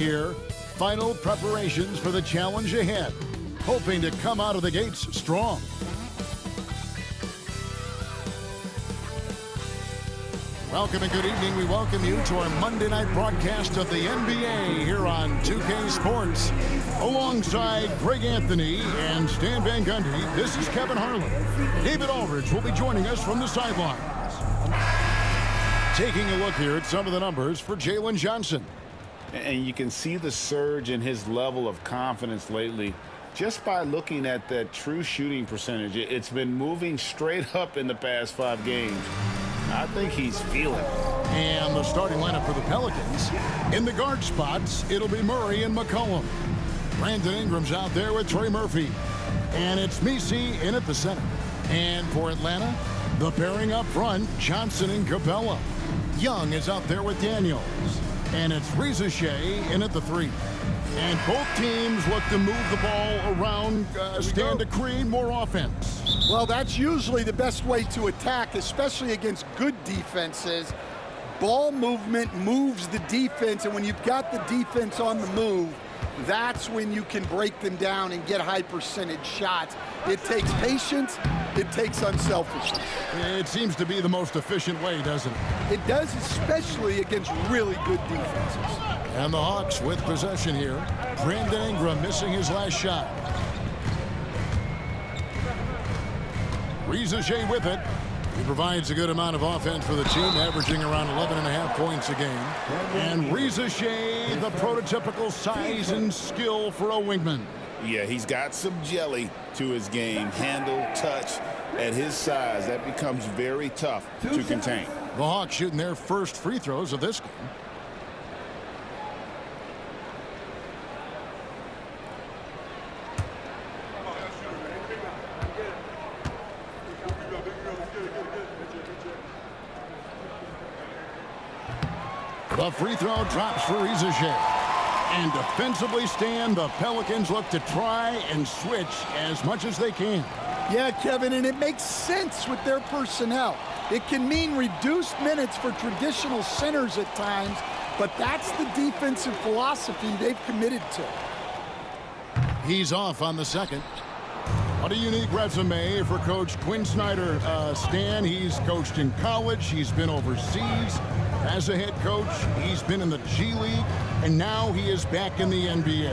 Here, final preparations for the challenge ahead, hoping to come out of the gates strong. Welcome and good evening. We welcome you to our Monday night broadcast of the NBA here on 2K Sports. Alongside Greg Anthony and Stan Van Gundy, this is Kevin Harlan. David Aldridge will be joining us from the sidelines. Taking a look here at some of the numbers for Jalen Johnson. And you can see the surge in his level of confidence lately just by looking at that true shooting percentage. It's been moving straight up in the past 5 games. I think he's feeling it. And the starting lineup for the Pelicans. In the guard spots, it'll be Murray and McCollum. Brandon Ingram's out there with Trey Murphy. And it's Messi in at the center. And for Atlanta, the pairing up front, Johnson and Capella. Young is out there with Daniels. And it's Reza Shea in at the 3. And both teams look to move the ball around, stand to create more offense. Well, that's usually the best way to attack, especially against good defenses. Ball movement moves the defense, and when you've got the defense on the move, that's when you can break them down and get high percentage shots. It takes patience. It takes unselfishness. It seems to be the most efficient way, doesn't it? It does, especially against really good defenses. And the Hawks with possession here. Brandon Ingram missing his last shot. Reza Shea with it. He provides a good amount of offense for the team, averaging around 11.5 points a game. And Reza Shea, the prototypical size and skill for a wingman. Yeah, he's got some jelly to his game. Handle, touch. At his size, that becomes very tough to contain. The Hawks shooting their first free throws of this game. The free throw drops for Reza Shea. And defensively, Stan, the Pelicans look to try and switch as much as they can. Yeah, Kevin, and it makes sense with their personnel. It can mean reduced minutes for traditional centers at times, but that's the defensive philosophy they've committed to. He's off on the second. What a unique resume for Coach Quinn Snyder. Stan, he's coached in college. He's been overseas as a head coach. He's been in the G League, and now he is back in the NBA.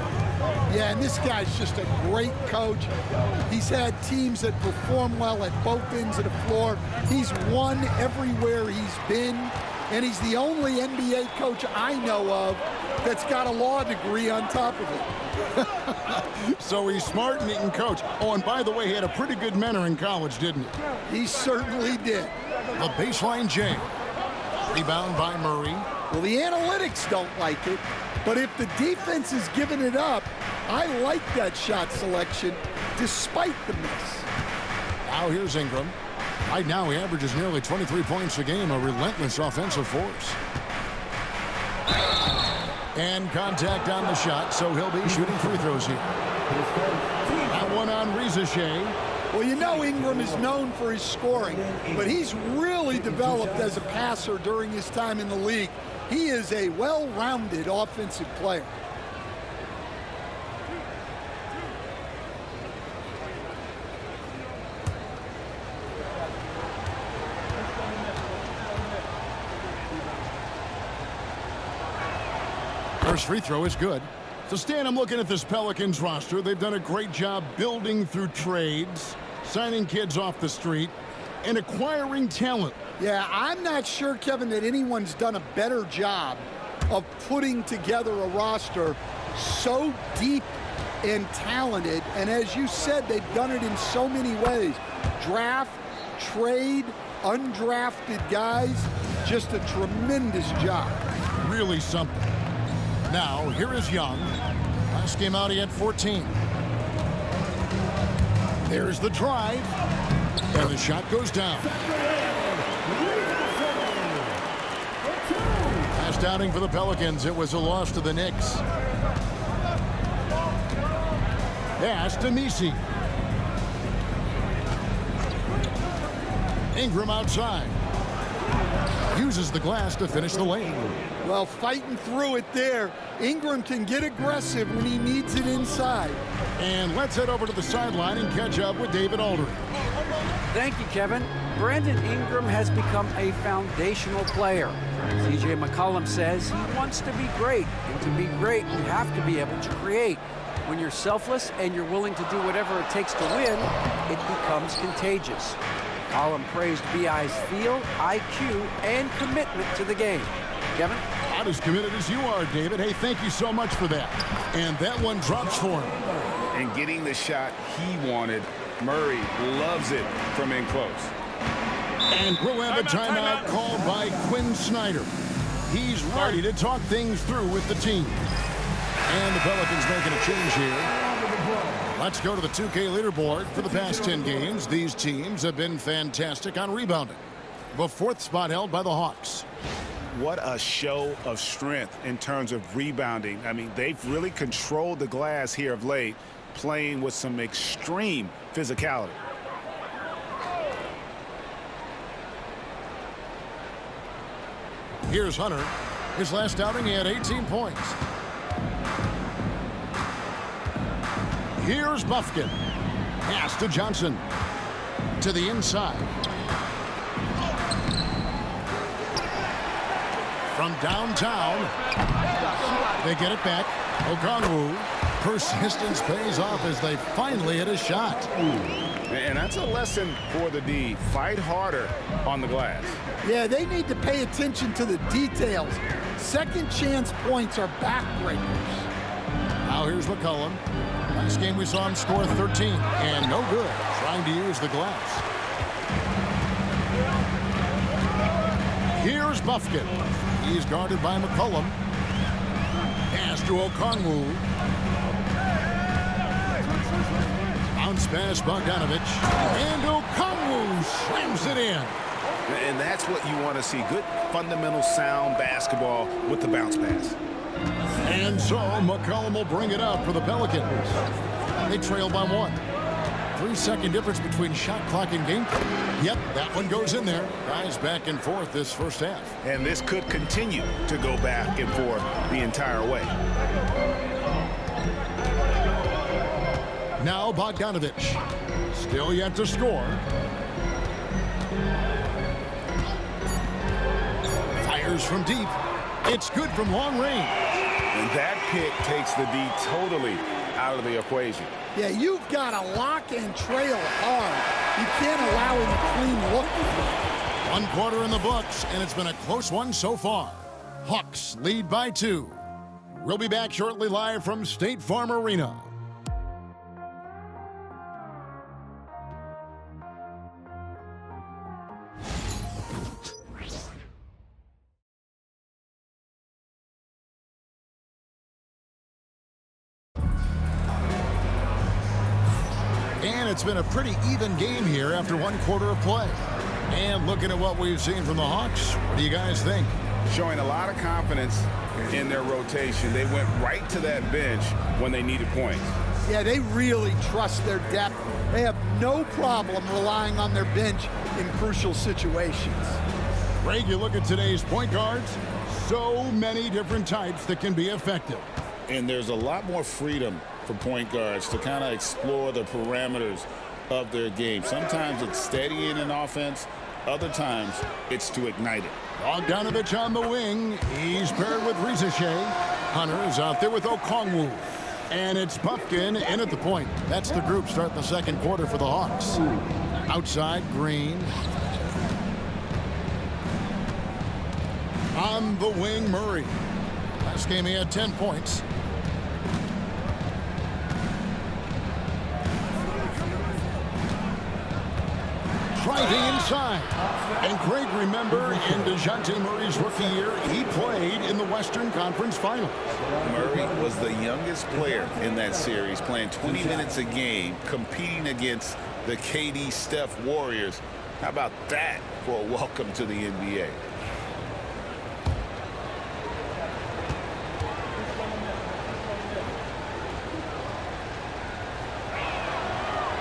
Yeah, and this guy's just a great coach. He's had teams that perform well at both ends of the floor. He's won everywhere he's been, and he's the only NBA coach I know of that's got a law degree on top of it. So he's smart and he can coach. Oh, and by the way, he had a pretty good mentor in college, didn't he? He certainly did. The baseline J. Rebound by Murray. Well, the analytics don't like it, but if the defense is giving it up, I like that shot selection despite the miss. Now here's Ingram. Right now he averages nearly 23 points a game, a relentless offensive force. And contact on the shot, so he'll be shooting free throws here. That one on Reza Shea. Well, you know Ingram is known for his scoring, but he's really developed as a passer during his time in the league. He is a well-rounded offensive player. First free throw is good. So, Stan, I'm looking at this Pelicans roster. They've done a great job building through trades, signing kids off the street, and acquiring talent. Yeah, I'm not sure, Kevin, that anyone's done a better job of putting together a roster so deep and talented. And as you said, they've done it in so many ways. Draft, trade, undrafted guys. Just a tremendous job. Really something. Now, here is Young. Last game out, he had 14. There's the drive. And the shot goes down. Last outing for the Pelicans. It was a loss to the Knicks. Pass to Messi. Ingram outside. uses the glass to finish the lane. Well, fighting through it there. Ingram can get aggressive when he needs it inside. And let's head over to the sideline and catch up with David Aldridge. Thank you, Kevin. Brandon Ingram has become a foundational player. C.J. McCollum says he wants to be great, and to be great, you have to be able to create. When you're selfless and you're willing to do whatever it takes to win, it becomes contagious. McCollum praised B.I.'s feel, IQ, and commitment to the game. Kevin? Not as committed as you are, David. Hey, thank you so much for that. And that one drops for him. And getting the shot he wanted, Murray loves it from in close. And we'll have a timeout called by Quinn Snyder. He's ready to talk things through with the team. And the Pelicans making a change here. Let's go to the 2K leaderboard. For the past 10 games, these teams have been fantastic on rebounding. The fourth spot held by the Hawks. What a show of strength in terms of rebounding. I mean, they've really controlled the glass here of late, playing with some extreme physicality. Here's Hunter. His last outing, he had 18 points. Here's Buffkin. Pass to Johnson. To the inside. From downtown. They get it back. Okongwu. Persistence pays off as they finally hit a shot. And that's a lesson for the D. Fight harder on the glass. Yeah, they need to pay attention to the details. Second chance points are backbreakers. Now here's McCollum. Last game we saw him score 13, and no good, trying to use the glass. Here's Buffkin. He's guarded by McCollum. Pass to Okongwu. Bounce pass, Bogdanovich. And Okongwu slams it in. And that's what you want to see. Good, fundamental, sound basketball with the bounce pass. And so McCollum will bring it up for the Pelicans. They trail by 1. 3-second difference between shot clock and game. Yep, that one goes in there. Guys back and forth this first half. And this could continue to go back and forth the entire way. Now Bogdanovich. Still yet to score. Fires from deep. It's good from long range. And that pick takes the D totally out of the equation. Yeah, you've got to lock and trail hard. You can't allow him to clean look. 1 quarter in the books, and it's been a close one so far. Hawks lead by 2. We'll be back shortly live from State Farm Arena. And it's been a pretty even game here after 1 quarter of play. And looking at what we've seen from the Hawks, what do you guys think? Showing a lot of confidence in their rotation. They went right to that bench when they needed points. Yeah, they really trust their depth. They have no problem relying on their bench in crucial situations. Greg, you look at today's point guards, so many different types that can be effective. And there's a lot more freedom for point guards to kind of explore the parameters of their game. Sometimes it's steadying an offense. Other times it's to ignite it. Bogdanovich on the wing. He's paired with Rizichet. Hunter is out there with Okongwu. And it's Buffkin in at the point. That's the group starting the second quarter for the Hawks. Outside, Green. On the wing, Murray. Last game he had 10 points. Driving inside. And Greg, remember, in DeJounte Murray's rookie year, he played in the Western Conference Finals. Murray was the youngest player in that series, playing 20 minutes a game, competing against the KD Steph Warriors. How about that for a welcome to the NBA?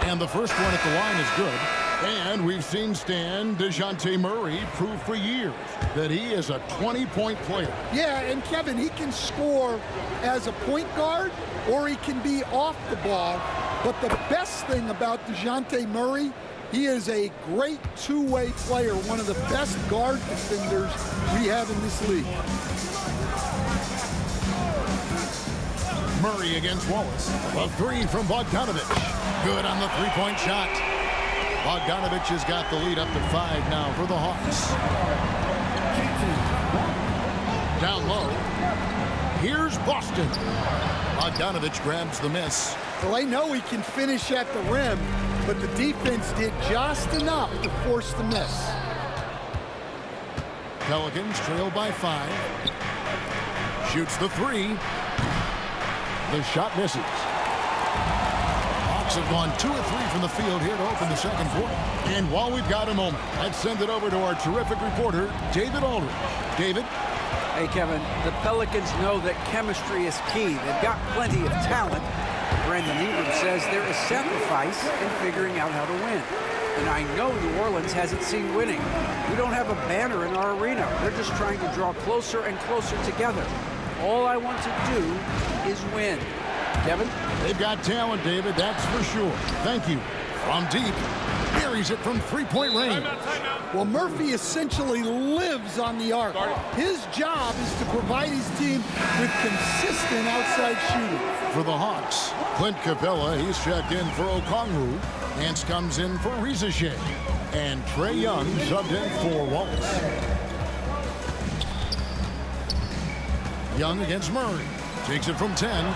And the first one at the line is good. And we've seen Stan DeJounte Murray prove for years that he is a 20-point player. Yeah, and Kevin, he can score as a point guard or he can be off the ball. But the best thing about DeJounte Murray, he is a great two-way player, one of the best guard defenders we have in this league. Murray against Wallace. A three from Bogdanovich. Good on the three-point shot. Bogdanovich has got the lead up to 5 now for the Hawks. Down low. Here's Boston. Bogdanovich grabs the miss. Well, they know he can finish at the rim, but the defense did just enough to force the miss. Pelicans trail by 5. Shoots the three. The shot misses. Hawks have gone 2 of 3 from the field here to open the second quarter. And while we've got a moment, let's send it over to our terrific reporter, David Aldridge. David? Hey, Kevin, the Pelicans know that chemistry is key. They've got plenty of talent. Brandon Ingram says there is sacrifice in figuring out how to win. And I know New Orleans hasn't seen winning. We don't have a banner in our arena. They're just trying to draw closer and closer together. All I want to do is win. Kevin? They've got talent, David, that's for sure. Thank you. From deep, buries it from three-point range. Well, Murphy essentially lives on the arc. His job is to provide his team with consistent outside shooting. For the Hawks, Clint Capella, he's checked in for Okongwu. Nance comes in for Rizachet. And Trae Young subbed in for Wallace. Young against Murray. Takes it from 10.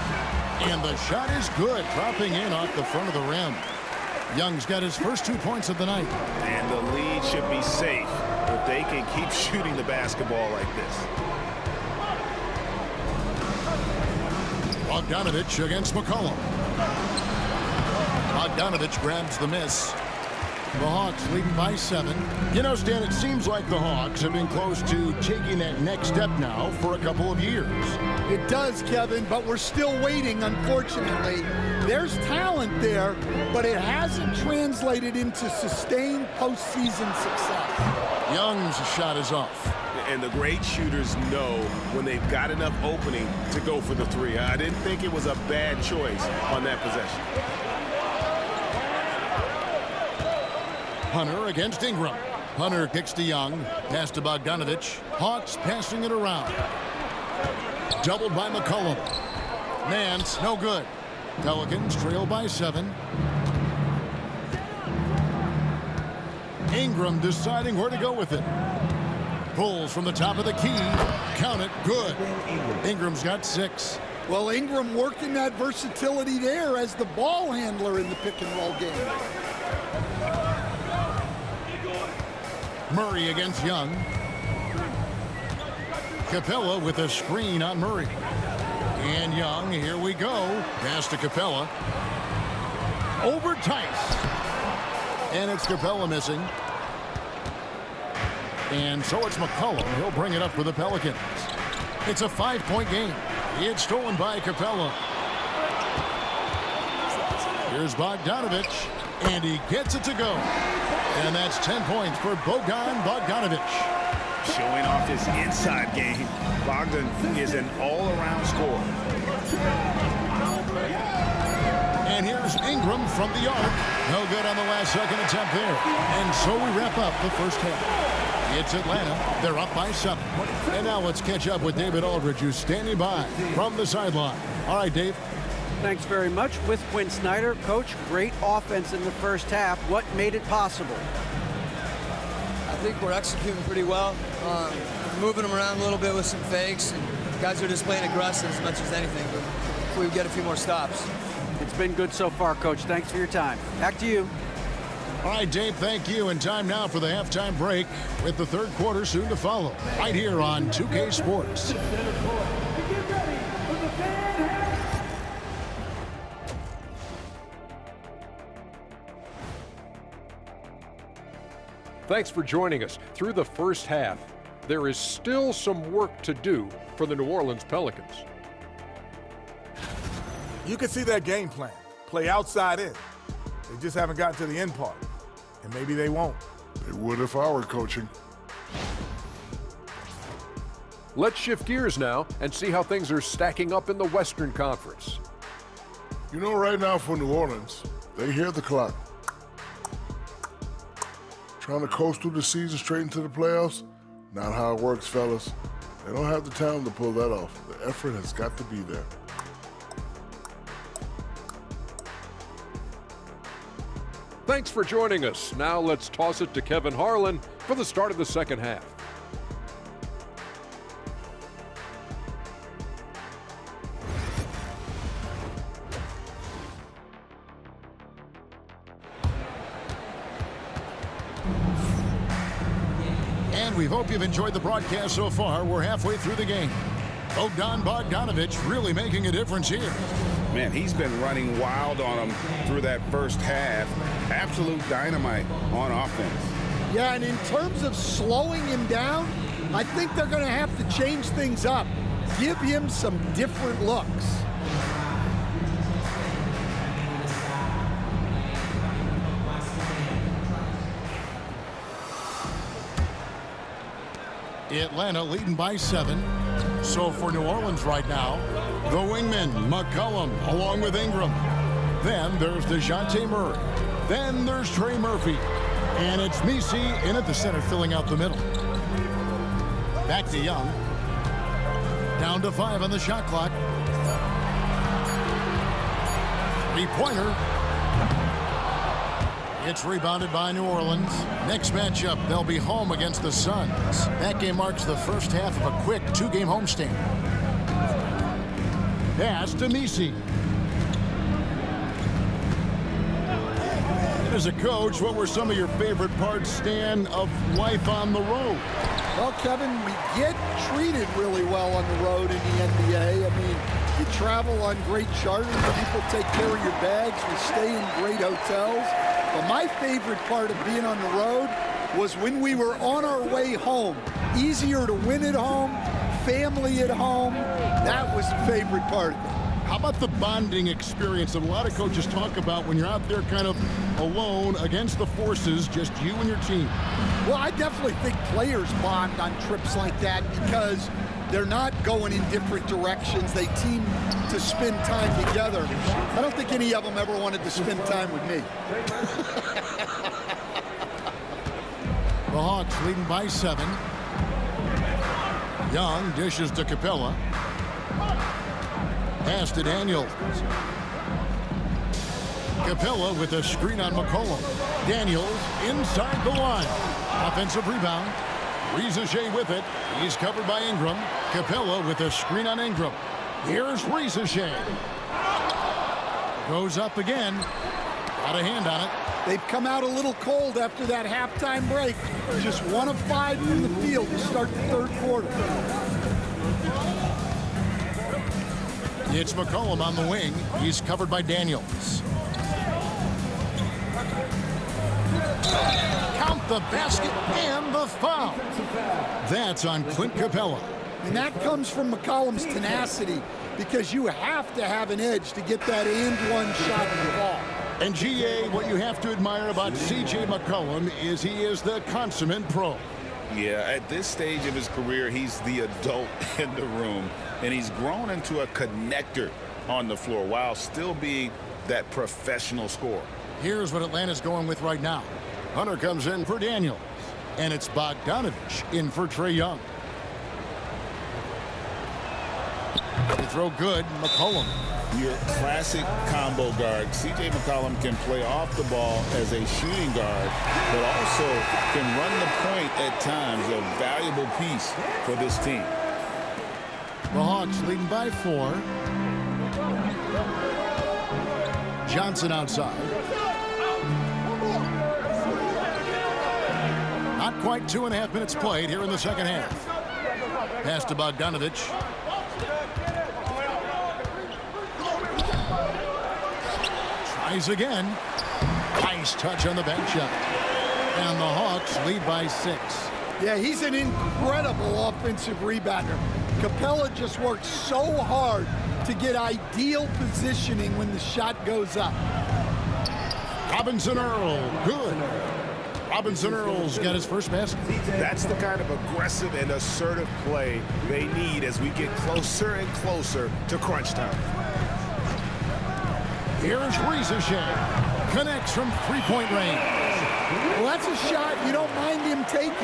And the shot is good, dropping in off the front of the rim. Young's got his first 2 points of the night. And the lead should be safe if they can keep shooting the basketball like this. Bogdanovich against McCollum. Bogdanovich grabs the miss. The Hawks leading by 7. You know, Stan, it seems like the Hawks have been close to taking that next step now for a couple of years. It does, Kevin, but we're still waiting, unfortunately. There's talent there, but it hasn't translated into sustained postseason success. Young's shot is off. And the great shooters know when they've got enough opening to go for the three. I didn't think it was a bad choice on that possession. Hunter against Ingram. Hunter kicks to Young. Pass to Bogdanovich. Hawks passing it around. Doubled by McCollum. Nance, no good. Pelicans trail by 7. Ingram deciding where to go with it. Pulls from the top of the key. Count it, good. Ingram's got 6. Well, Ingram working that versatility there as the ball handler in the pick-and-roll game. Murray against Young. Capella with a screen on Murray. And Young, here we go. Pass to Capella. Over Tice. And it's Capella missing. And so it's McCollum. He'll bring it up for the Pelicans. It's a 5-point game. It's stolen by Capella. Here's Bogdanovich. And he gets it to go. And that's 10 points for Bogdanovich. Showing off his inside game. Bogdan is an all-around scorer. And here's Ingram from the arc. No good on the last second attempt there. And so we wrap up the first half. It's Atlanta. They're up by 7. And now let's catch up with David Aldridge, who's standing by from the sideline. All right, Dave. Thanks very much. With Quinn Snyder, Coach, great offense in the first half. What made it possible? I think we're executing pretty well. Moving them around a little bit with some fakes. And guys are just playing aggressive as much as anything. But if we get a few more stops. It's been good so far, Coach. Thanks for your time. Back to you. All right, Dave, thank you. And time now for the halftime break with the third quarter soon to follow. Right here on 2K Sports. Thanks for joining us. Through the first half, there is still some work to do for the New Orleans Pelicans. You can see their game plan. Play outside in. They just haven't gotten to the end part. and maybe they won't. They would if I were coaching. Let's shift gears now and see how things are stacking up in the Western Conference. You know, right now for New Orleans, they hear the clock. Trying to coast through the season straight into the playoffs? Not how it works, fellas. They don't have the talent to pull that off. The effort has got to be there. Thanks for joining us. Now let's toss it to Kevin Harlan for the start of the second half. And we hope you've enjoyed the broadcast so far. We're halfway through the game. Bogdanovich really making a difference here. Man, he's been running wild on him through that first half. Absolute dynamite on offense. Yeah, and in terms of slowing him down, I think they're going to have to change things up. Give him some different looks. Atlanta leading by 7. So for New Orleans right now, the wingman, McCollum, along with Ingram. Then there's DeJounte Murray. Then there's Trey Murphy. And it's Misi in at the center, filling out the middle. Back to Young. Down to 5 on the shot clock. Three-pointer. It's rebounded by New Orleans. Next matchup, they'll be home against the Suns. That game marks the first half of a quick 2-game homestand. Pass to Misi. As a coach, what were some of your favorite parts, Stan, of life on the road? Well, Kevin, we get treated really well on the road in the NBA. I mean, you travel on great charters. People take care of your bags. We stay in great hotels. But my favorite part of being on the road was when we were on our way home. Easier to win at home, family at home. That was the favorite part of it. How about the bonding experience that a lot of coaches talk about when you're out there kind of alone against the forces, just you and your team? Well, I definitely think players bond on trips like that because they're not going in different directions. They team to spend time together. I don't think any of them ever wanted to spend time with me. The Hawks leading by 7. Young dishes to Capella. Pass to Daniels. Capella with a screen on McCollum. Daniels inside the line. Offensive rebound. Rizachet with it. He's covered by Ingram. Capella with a screen on Ingram. Here's Rizachet. Goes up again. Got a hand on it. They've come out a little cold after that halftime break. Just 1 of 5 from the field to start the third quarter. It's McCollum on the wing. He's covered by Daniels. Count the basket and the foul. That's on Clint Capella. And that comes from McCollum's tenacity because you have to have an edge to get that and one shot in the ball. And GA, what you have to admire about C.J. McCollum is he is the consummate pro. Yeah, at this stage of his career, he's the adult in the room, and he's grown into a connector on the floor while still being that professional scorer. Here's what Atlanta's going with right now. Hunter comes in for Daniels, and it's Bogdanovich in for Trae Young. They throw good, McCollum. Your classic combo guard. C.J. McCollum can play off the ball as a shooting guard, but also can run the point at times, a valuable piece for this team. The Hawks leading by 4. Johnson outside. Not quite 2.5 minutes played here in the second half. Pass to Bogdanovich. Tries again. Nice touch on the back shot. And the Hawks lead by 6. Yeah, he's an incredible offensive rebounder. Capella just works so hard to get ideal positioning when the shot goes up. Robinson Earl, good. Robinson Earl's got his first basket. That's the kind of aggressive and assertive play they need as we get closer and closer to crunch time. Here's Shea. Connects from three-point range. Well, that's a shot you don't mind him taking.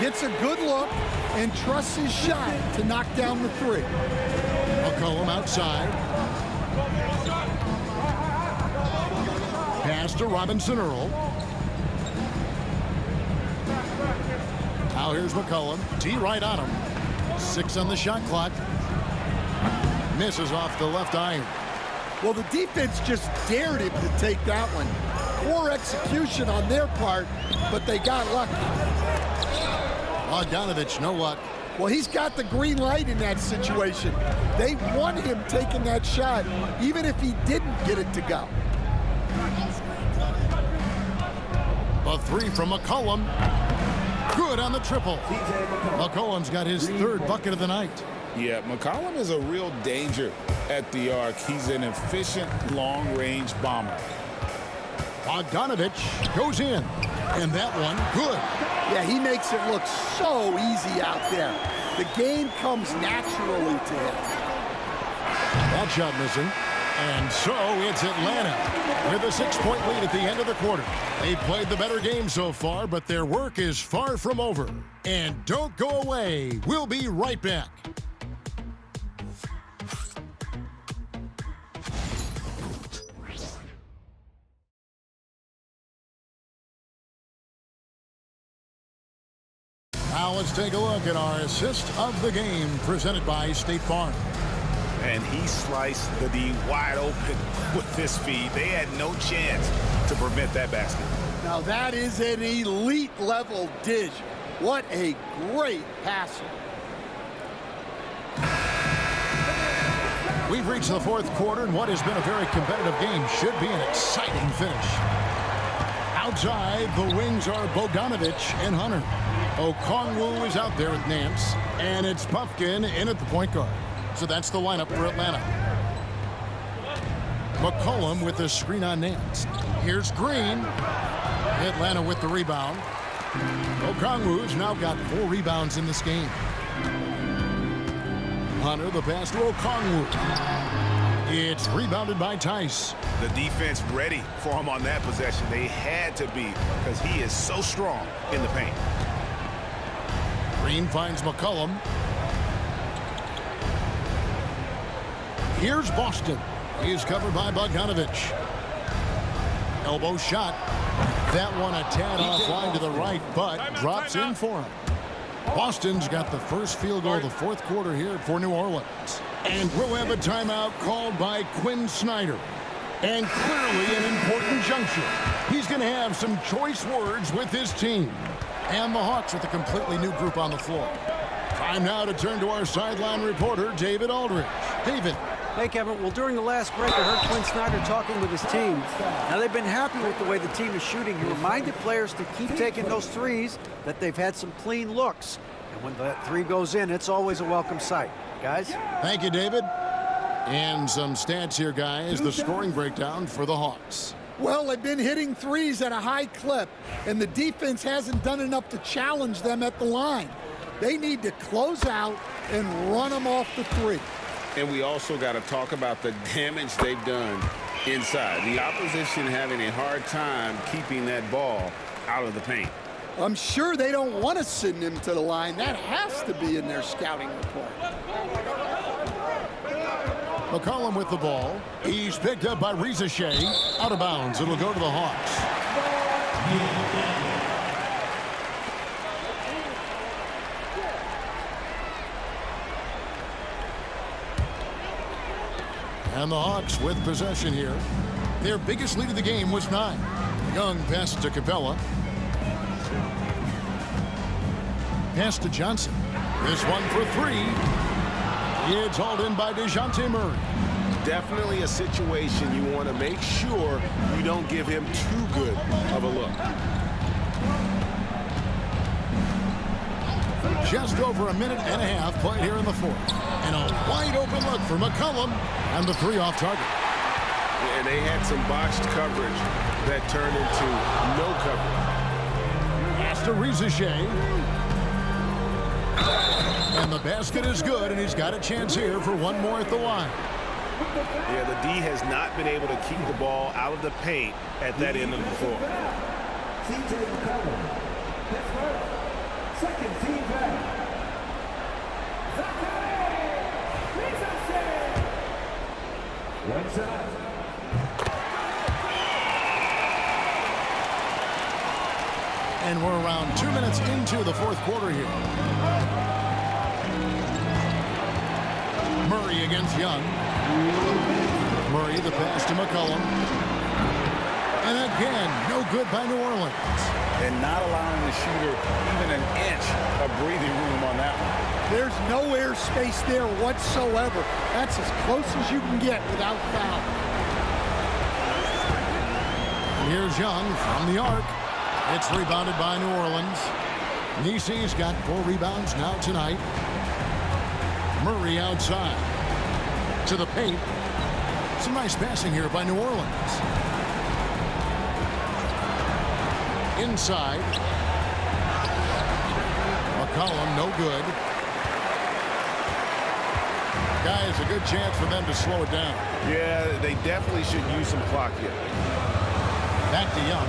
Gets a good look and trusts his shot to knock down the three. McCollum outside. Pass to Robinson Earl. Now here's McCollum. D right on him. 6 on the shot clock. Misses off the left iron. Well, the defense just dared him to take that one. Poor execution on their part, but they got lucky. Bogdanovich, no luck. Well, he's got the green light in that situation. They want him taking that shot, even if he didn't get it to go. A 3 from McCollum. Good on the triple. McCollum's got his 3rd bucket of the night. Yeah, McCollum is a real danger at the arc. He's an efficient long-range bomber. Bogdanovich goes in. And that one, good. Yeah, he makes it look so easy out there. The game comes naturally to him. That shot missing. And so it's Atlanta with a 6-point lead at the end of the quarter. They played the better game so far, but their work is far from over. And don't go away. We'll be right back. Now let's take a look at our assist of the game presented by State Farm. And he sliced the D wide open with this feed. They had no chance to prevent that basket. Now that is an elite level dish. What a great passer. We've reached the 4th quarter, and what has been a very competitive game should be an exciting finish. Outside, the wings are Bogdanovich and Hunter. Okongwu is out there with Nance, and it's Puffkin in at the point guard. So that's the lineup for Atlanta. McCollum with the screen on Nance. Here's Green. Atlanta with the rebound. Okongwu's now got 4 rebounds in this game. Hunter, the pass to Okongwu. It's rebounded by Tice. The defense ready for him on that possession. They had to be, because he is so strong in the paint. Green finds McCollum. Here's Boston. He's covered by Bogdanovich. Elbow shot. That one a tad offline to the right, but drops in for him. Boston's got the first field goal of the 4th quarter here for New Orleans. And we'll have a timeout called by Quinn Snyder. And clearly an important juncture. He's going to have some choice words with his team. And the Hawks with a completely new group on the floor. Time now to turn to our sideline reporter, David Aldridge. David. Hey, Kevin. Well, during the last break, I heard Quinn Snyder talking with his team. Now, they've been happy with the way the team is shooting. He reminded players to keep taking those threes, that they've had some clean looks. And when that 3 goes in, it's always a welcome sight. Guys? Thank you, David. And some stats here, guys. The scoring breakdown for the Hawks. Well, they've been hitting threes at a high clip, and the defense hasn't done enough to challenge them at the line. They need to close out and run them off the 3. And we also got to talk about the damage they've done inside. The opposition having a hard time keeping that ball out of the paint. I'm sure they don't want to send him to the line. That has to be in their scouting report. McCollum with the ball. He's picked up by Shea. Out of bounds. It'll go to the Hawks. And the Hawks with possession here. Their biggest lead of the game was 9. Young pass to Capella. Pass to Johnson. This one for 3. It's hauled in by DeJounte Murray. Definitely a situation you want to make sure you don't give him too good of a look. Just over a minute and a half played here in the 4th. And a wide open look for McCollum. And the 3 off target. And they had some botched coverage that turned into no coverage. to Reza Shea. And the basket is good, and he's got a chance here for one more at the line. Yeah, the D has not been able to keep the ball out of the paint at that end of the floor. CJ McCollum, his first, second team foul. One shot. And we're around 2 minutes into the fourth quarter here. Murray against Young. Murray, the pass to McCollum. And again, no good by New Orleans. And not allowing the shooter even an inch of breathing room on that one. There's no air space there whatsoever. That's as close as you can get without foul. And here's Young from the arc. It's rebounded by New Orleans. Nisi's got 4 rebounds now tonight. Murray outside to the paint. Some nice passing here by New Orleans. Inside. McCollum, no good. Guys, a good chance for them to slow it down. Yeah, they definitely should use some clock here. Back to Young.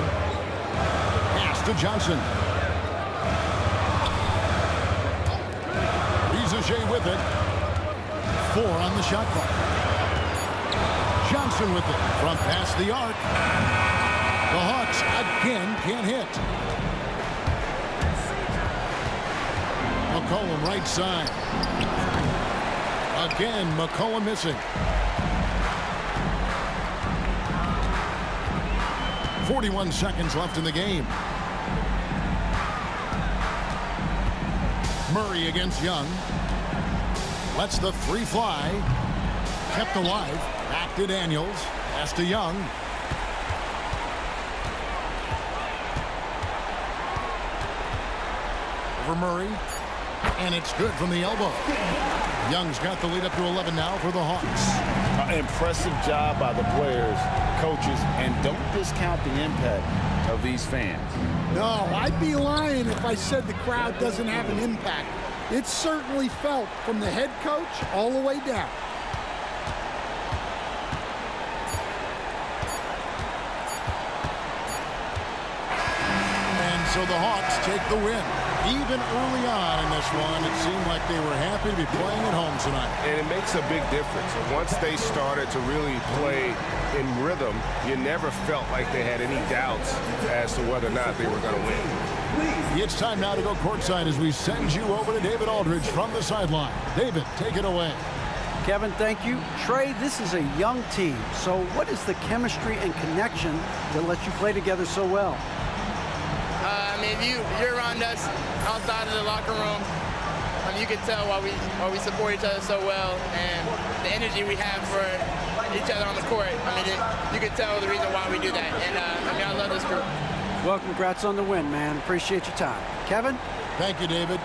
Pass to Johnson. Reza Shea with it. 4 on the shot clock. Johnson with it from past the arc. The Hawks again can't hit. McCollum right side. Again, McCollum missing. 41 seconds left in the game. Murray against Young. Lets the 3 fly. Kept alive. Back to Daniels. Pass to Young. Over Murray. And it's good from the elbow. Young's got the lead up to 11 now for the Hawks. Impressive job by the players, coaches, and don't discount the impact of these fans. No, I'd be lying if I said the crowd doesn't have an impact. It's certainly felt from the head coach all the way down. And so the Hawks take the win. Even early on in this one, it seemed like they were happy to be playing at home tonight. And it makes a big difference. And once they started to really play in rhythm, you never felt like they had any doubts as to whether or not they were going to win. It's time now to go courtside as we send you over to David Aldridge from the sideline. David, take it away. Kevin, thank you. Trey, this is a young team. So what is the chemistry and connection that lets you play together so well? I mean, you're around us outside of the locker room. You can tell why we support each other so well, and the energy we have for each other on the court. I mean, you can tell the reason why we do that. And I mean, I love this group. Well, congrats on the win, man. Appreciate your time. Kevin? Thank you, David.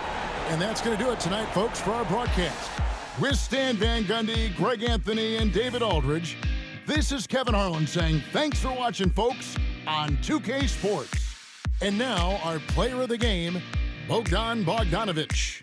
And that's going to do it tonight, folks, for our broadcast. With Stan Van Gundy, Greg Anthony, and David Aldridge, this is Kevin Harlan saying thanks for watching, folks, on 2K Sports. And now, our player of the game, Bogdan Bogdanovic.